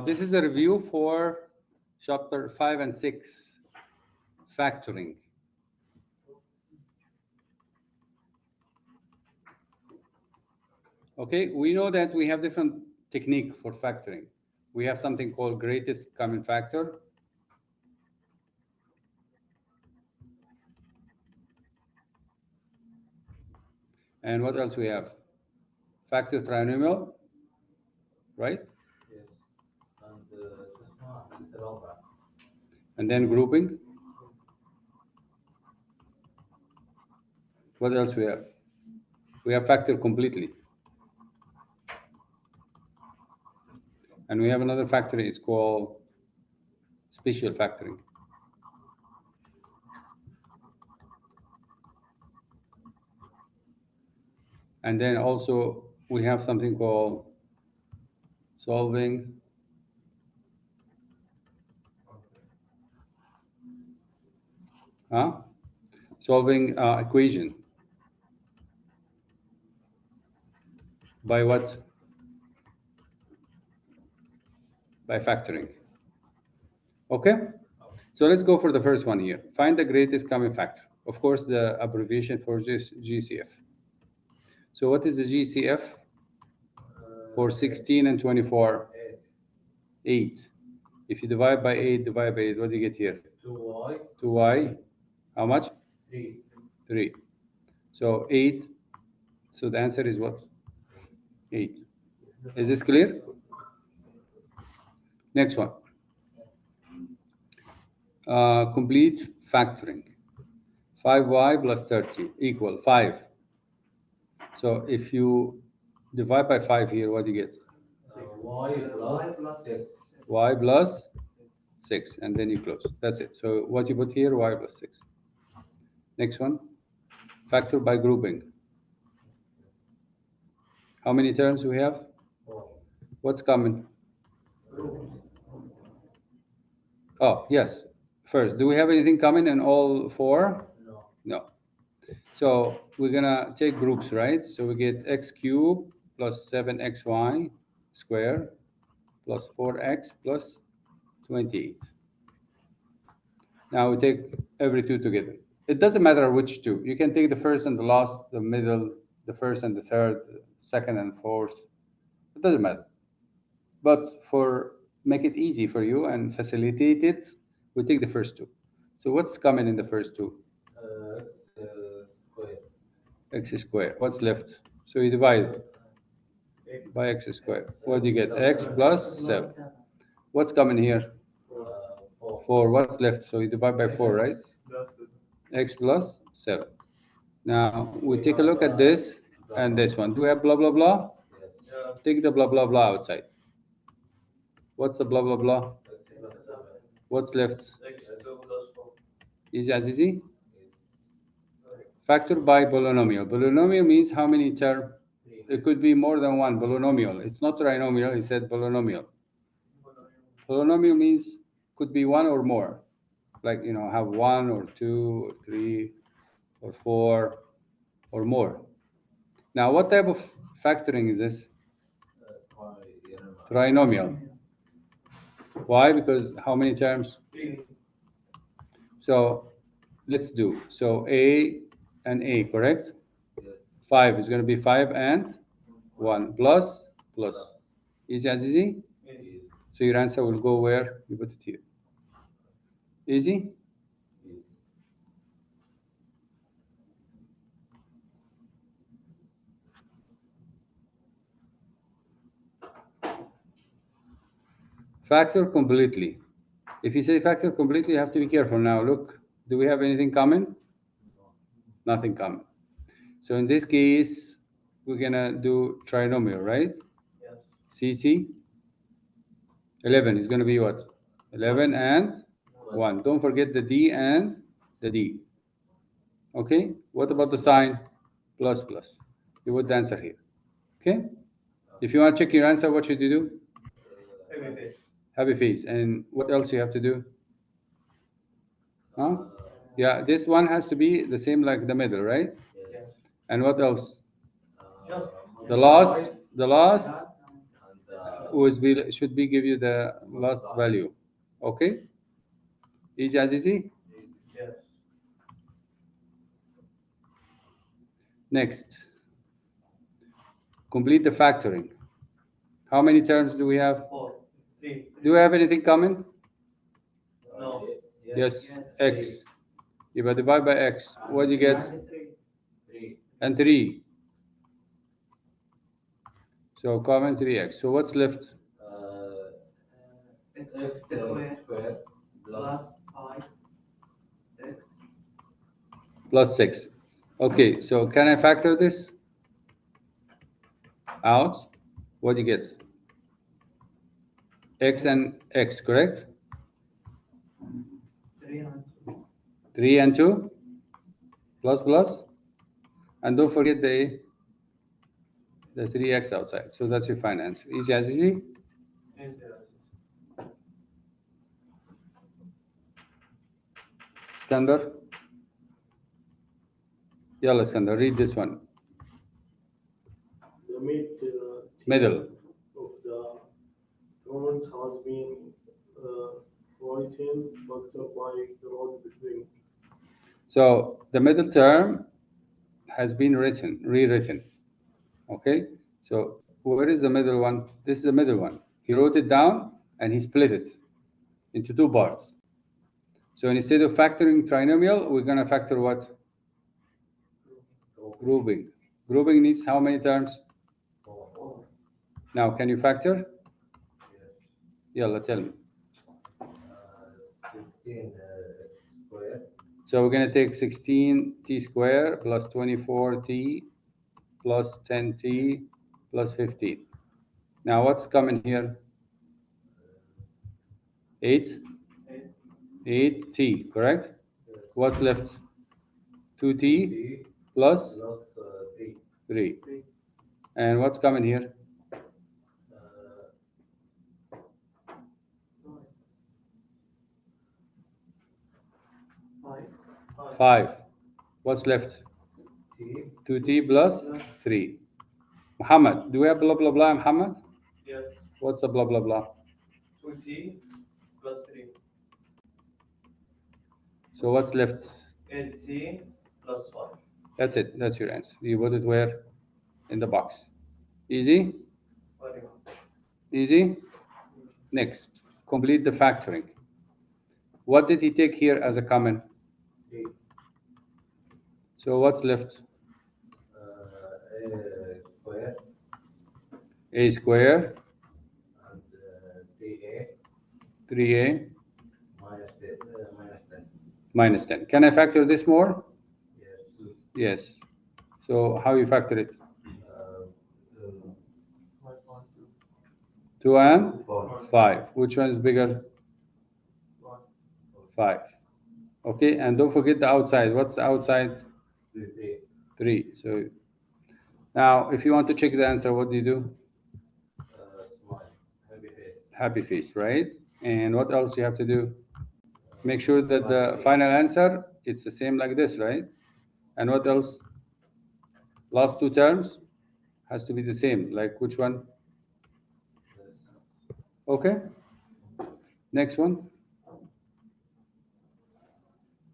This is a review for chapter 5 and 6, factoring. Okay, we know that we have different technique for factoring. We have something called greatest common factor. And what else we have? Factor trinomial, right? Yes. And And then grouping. What else we have? We have factor completely. And we have another factor, it's called special factoring. And then also we have something called solving solving equation by what? By factoring. Okay, so let's go for the first one here. Find the greatest common factor. Of course, the abbreviation for this GCF. So what is the GCF for 16 and 24? 8. If you divide by 8, divide by 8, what do you get here? 2y. 2y. How much? 3. 3. So 8. So the answer is what? 8. Is this clear? Next one. Complete factoring. 5y plus 30 equal 5. So if you divide by 5 here, what do you get? Y plus 6. Y plus 6, and then you close. That's it. So what you put here, y plus 6. Next one, factor by grouping. How many terms we have? 4. What's common? Oh, yes. First, do we have anything common in all 4? No. No. So we're gonna take groups, right? So we get x cubed plus 7xy squared plus 4x plus 28. Now we take every 2 together. It doesn't matter which 2. You can take the first and the last, the middle, the first and the third, second and fourth. It doesn't matter. But for make it easy for you and facilitate it, we take the first 2. So what's common in the first 2? X squared. X squared. What's left? So you divide by x squared. What do you get? X plus 7. What's common here? 4. 4. What's left? So you divide by 4, right? X plus 7. Now we take a look at this and this one. Do we have blah blah blah? Yes. Take the blah blah blah outside. What's the blah blah blah? X plus 7. What's left? X2 plus 4. Easy as easy. Factor by polynomial. Polynomial means how many terms? It could be more than one polynomial. It's not trinomial, he said polynomial. Polynomial means could be one or more. Like, you know, have 1 or 2 or 3 or 4 or more. Now, what type of factoring is this? Trinomial. Why? Because how many terms? 3. So let's do. So A and A, correct? Yes. 5 is going to be 5 and 1 plus plus. Easy as easy? Yes. So your answer will go where? You put it here. Easy? Yes. Factor completely. If you say factor completely, you have to be careful. Now look, do we have anything common? Nothing common. So in this case, we're gonna do trinomial, right? Yes. CC 11 is gonna be what? 11 and 1. Don't forget the D and the D. Okay, what about the sign? Plus plus. You put the answer here. Okay, if you want to check your answer, what should you do? Happy face. And what else you have to do? Huh? Yeah, this one has to be the same like the middle, right? Yes. And what else? Just The last should be give you the last value. Okay? Easy as easy? Yes. Next. Complete the factoring. How many terms do we have? 4. 3. Do we have anything common? No. Yes. X. You divide by X. What do you get? 3. And 3. So common 3X. So what's left? X square plus 5 x Plus 6. Okay, so can I factor this out? What do you get? X and X, correct? 3 and 2. 3 and 2 plus plus, and don't forget the 3x outside. So that's your final answer. Easy as easy. Skandar. Yalla Skandar, read this one. The Middle. of the thorns has been written factor by the road between. So the middle term has been rewritten. Okay? So where is the middle one? This is the middle one. He wrote it down and he split it into 2 parts. So instead of factoring trinomial, we're going to factor what? Grouping. Grouping needs how many terms? 4. Now, can you factor? Yalla, tell me. 15 square. So we're going to take 16t square plus 24t plus 10t plus 15. Now, what's coming here? 8? 8t, correct? What's left? 2t plus 3. And what's coming here? 5. What's left? 2t plus 3. Muhammad, do we have blah blah blah, Muhammad? Yes. What's the blah blah blah? 2t plus 3. So what's left? 8t plus 5. That's it. That's your answer. You put it where? In the box. Easy? Very good. Easy? Next. Complete the factoring. What did he take here as a common? 3. So what's left? Square A square, and 3a 3a minus 10. minus 10. Can I factor this more? Yes. Yes. So how you factor it? 2 and 5. Which one is bigger? 5. Okay, and don't forget the outside. What's the outside? 3. So now, if you want to check the answer, what do you do? Smile. Happy face. Happy face, right? And what else you have to do? Make sure that the final answer, it's the same like this, right? And what else? Last 2 terms has to be the same. Like which one? Okay. Next one.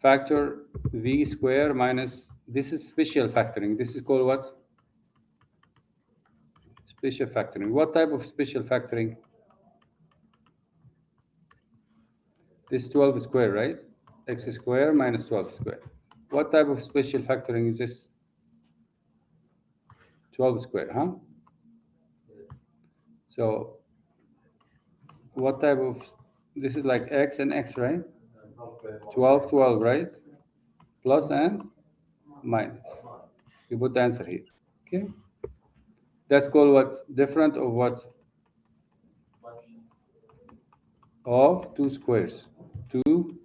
Factor v square minus, this is special factoring. This is called what? Special factoring. What type of special factoring? This 12 square, right? X square minus 12 square. What type of special factoring is this? 12 square, huh? So what type of, this is like x and x, right? 12, 12, right? Plus and minus. You put the answer here, okay? That's called what? Different of what? Of 2 squares. 2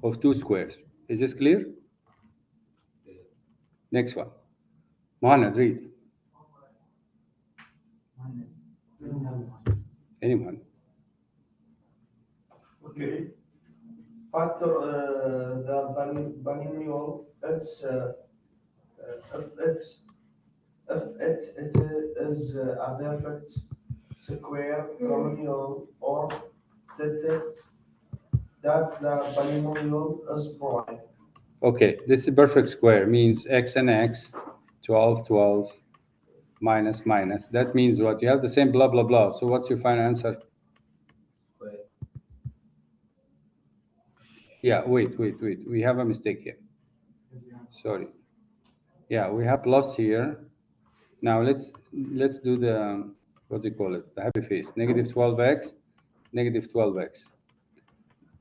of 2 squares. Is this clear? Next one. Mohammad, read. Anyone? Okay. Factor the binomial x f x if it is a perfect square polynomial or set, that the polynomial is prime. Okay, this is perfect square, means x and x, 12, 12, minus, minus. That means what? You have the same blah, blah, blah. So what's your final answer? Square. Yeah, wait. We have a mistake here. Sorry. Yeah, we have plus here. Now let's do the, what do you call it? The happy face. Negative 12x, negative 12x.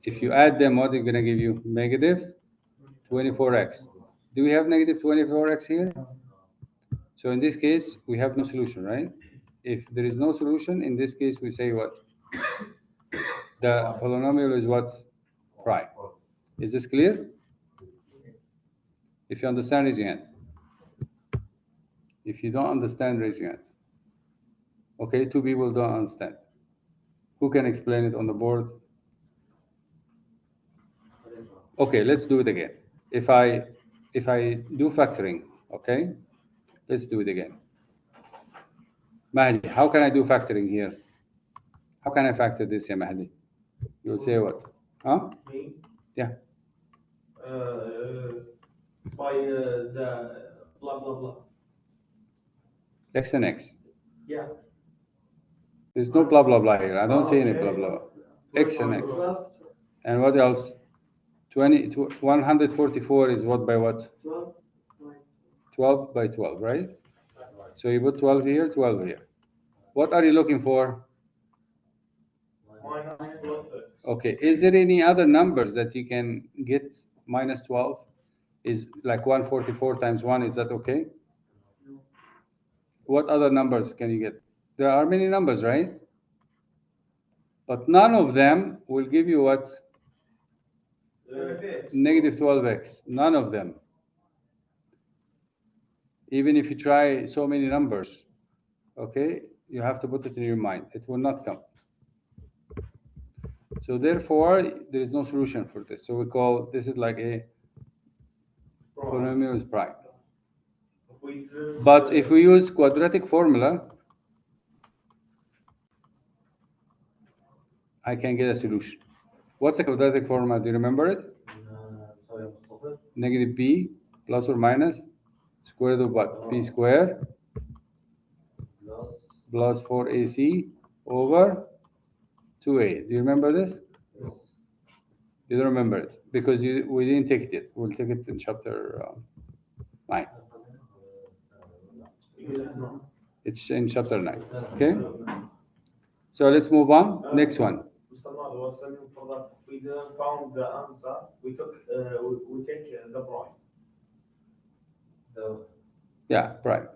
If you add them, what are going to give you? Negative 24x. Do we have negative 24x here? So in this case, we have no solution, right? If there is no solution, in this case, we say what? The polynomial is what? Prime. Is this clear? If you understand, raise your hand. If you don't understand, raise your hand. Okay, two people don't understand. Who can explain it on the board? Okay, let's do it again. If I do factoring, okay, let's do it again. Mahdi, how can I do factoring here? How can I factor this here, Mahdi? You'll say what? Huh? Me? Yeah. By the blah blah blah. X and X. Yeah. There's no blah blah blah here. I don't see any blah Okay. blah blah. X and X. 12, And what else? 144 is what by what? 12, 12 by 12, right? So you put 12 here, 12 here. What are you looking for? minus 12x. Okay, is there any other numbers that you can get minus 12? Is like 144 times 1, is that okay? What other numbers can you get? There are many numbers, right? But none of them will give you what? Negative 12x. None of them. Even if you try so many numbers, okay, you have to put it in your mind. It will not come. So therefore, there is no solution for this. So we call this is like a polynomial is prime. But if we use quadratic formula, I can get a solution. What's the quadratic formula? Do you remember it? Sorry, Mustafa. Negative b plus or minus square root of what? B square Plus. plus 4ac over 2a. Do you remember this? Yes. You don't remember it because we didn't take it yet. We'll take it in chapter 9. It's in chapter 9. Okay? So let's move on. Next one. Mr. Mad was saying for that if we didn't found the answer, we take the prime. So, Yeah, prime.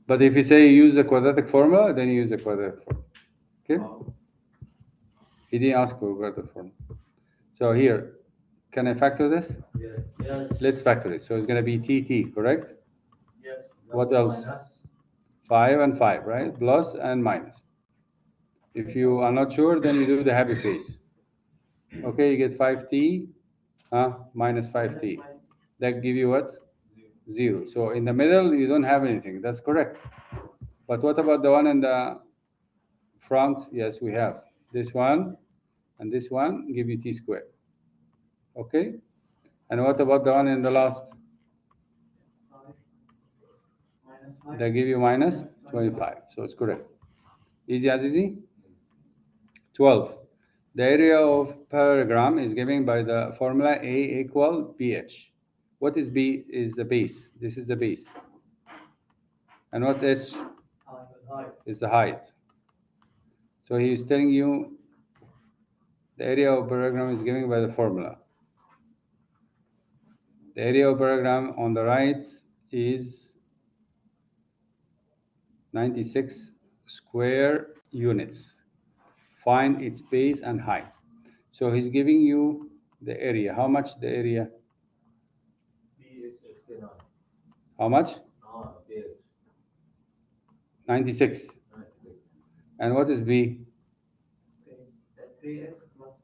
But if you say use the quadratic formula, then you use the quadratic formula. Okay? He didn't ask for quadratic formula. So here, can I factor this? yes. Yes. Let's factor it. So it's going to be tt, correct? Yes. What else? Minus. 5 and 5, right? Plus and minus. If you are not sure, then you do the happy face. Okay, you get 5t minus 5t. That give you what? 0. So in the middle, you don't have anything. That's correct. But what about the one in the front? Yes, we have. This one and this one give you t squared. Okay? And what about the one in the last? They give you minus 25. So it's correct. Easy as easy? 12. The area of parallelogram is given by the formula A equal BH. What is B? Is the base. This is the base. And what's H? Is the height. So he is telling you the area of parallelogram is given by the formula. The area of parallelogram on the right is 96 square units. Find its base and height. So he's giving you the area. How much the area? B is 69. How much? B is 96. 96. And what is B? 3x plus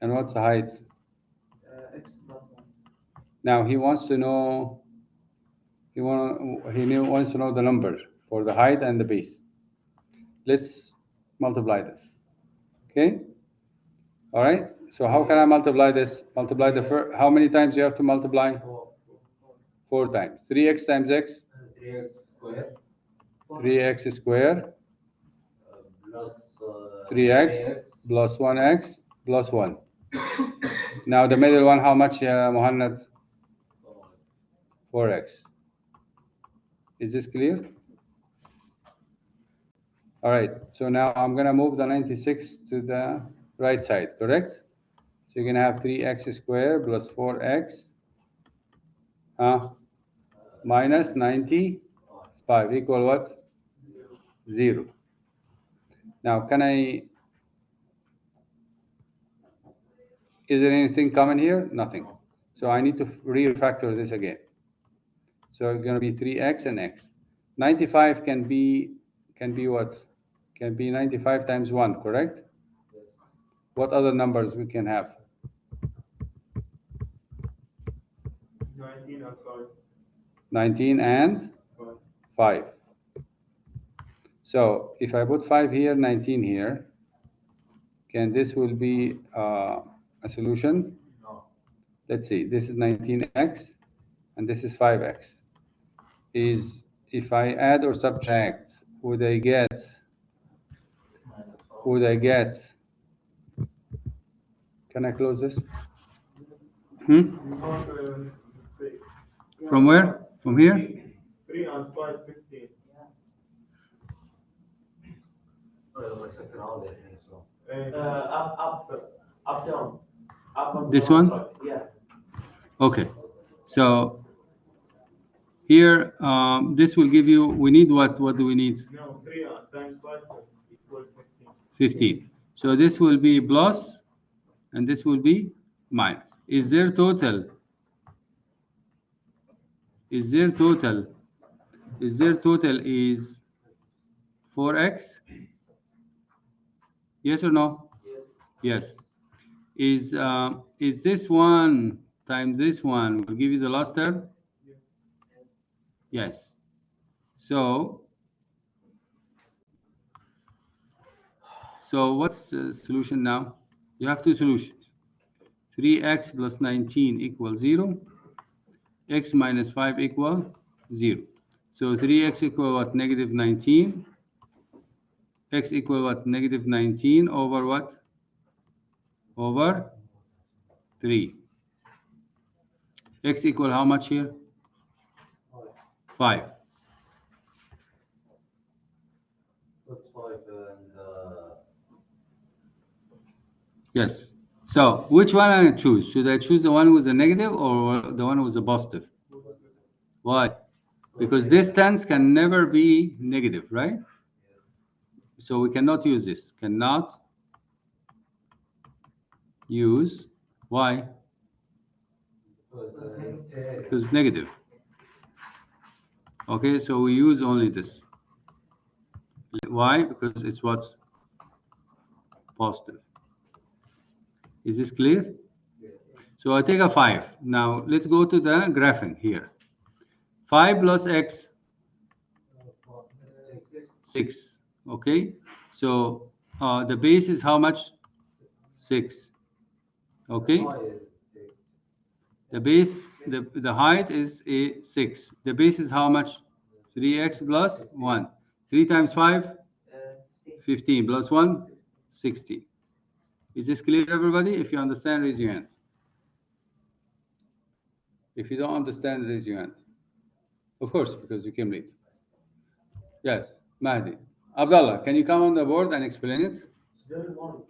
And what's the height? 1. X plus 1. Now he wants to know He wants to know the number for the height and the base. Let's multiply this. Okay? All right? So how can I multiply this? Multiply the first. How many times you have to multiply? 4 times. 3x times x? 3x square 3x square plus 3x plus 1x plus 1. Now the middle one, how much, Muhannad? 4x. Is this clear? All right, so now I'm going to move the 96 to the right side, correct? So you're going to have 3x squared plus 4x minus 95 equal what? 0. Now, is there anything common here? Nothing. So I need to refactor this again. So it's going to be 3x and x. 95 can be what? Can be 95 times 1, correct? What other numbers we can have? 19 and 5. 19 and 5. So if I put 5 here, 19 here, can this will be a solution? No. Let's see, this is 19x and this is 5x. If I add or subtract, would I get can I close this? From where? From here? 3 and 5, 15. Up down. Up on This the one? side. Yeah. Okay. So here, this will give you, we need what? What do we need? No, 3 times 5 equals 15. 15. So this will be plus and this will be minus. Is there total 4x? Yes or no? Yes. Is this one times this one will give you the last term? Yes. So what's the solution now? You have two solutions. 3x plus 19 equals 0. X minus 5 equal 0. So 3x equal what? Negative 19. X equal what? Negative 19 over what? Over 3. X equal how much here? 5. That's 5 and Yes. So which one I choose? Should I choose the one with the negative or the one with the positive? Why? Because distance can never be negative, right? So we cannot use this. Cannot use. Why? Because it's negative. Okay, so we use only this. Why? Because it's what's positive. Is this clear? So I take a 5. Now let's go to the graphing here. 5 plus x, 6. Okay, so the base is how much? 6. Okay, the base, the height is a 6. The base is how much? 3x plus 1. 3 times 5? 15 plus 1? 60. Is this clear, everybody? If you understand, raise your hand. If you don't understand, raise your hand. Of course, because you came late. Yes, Mahdi. Abdullah, can you come on the board and explain it? It's very long.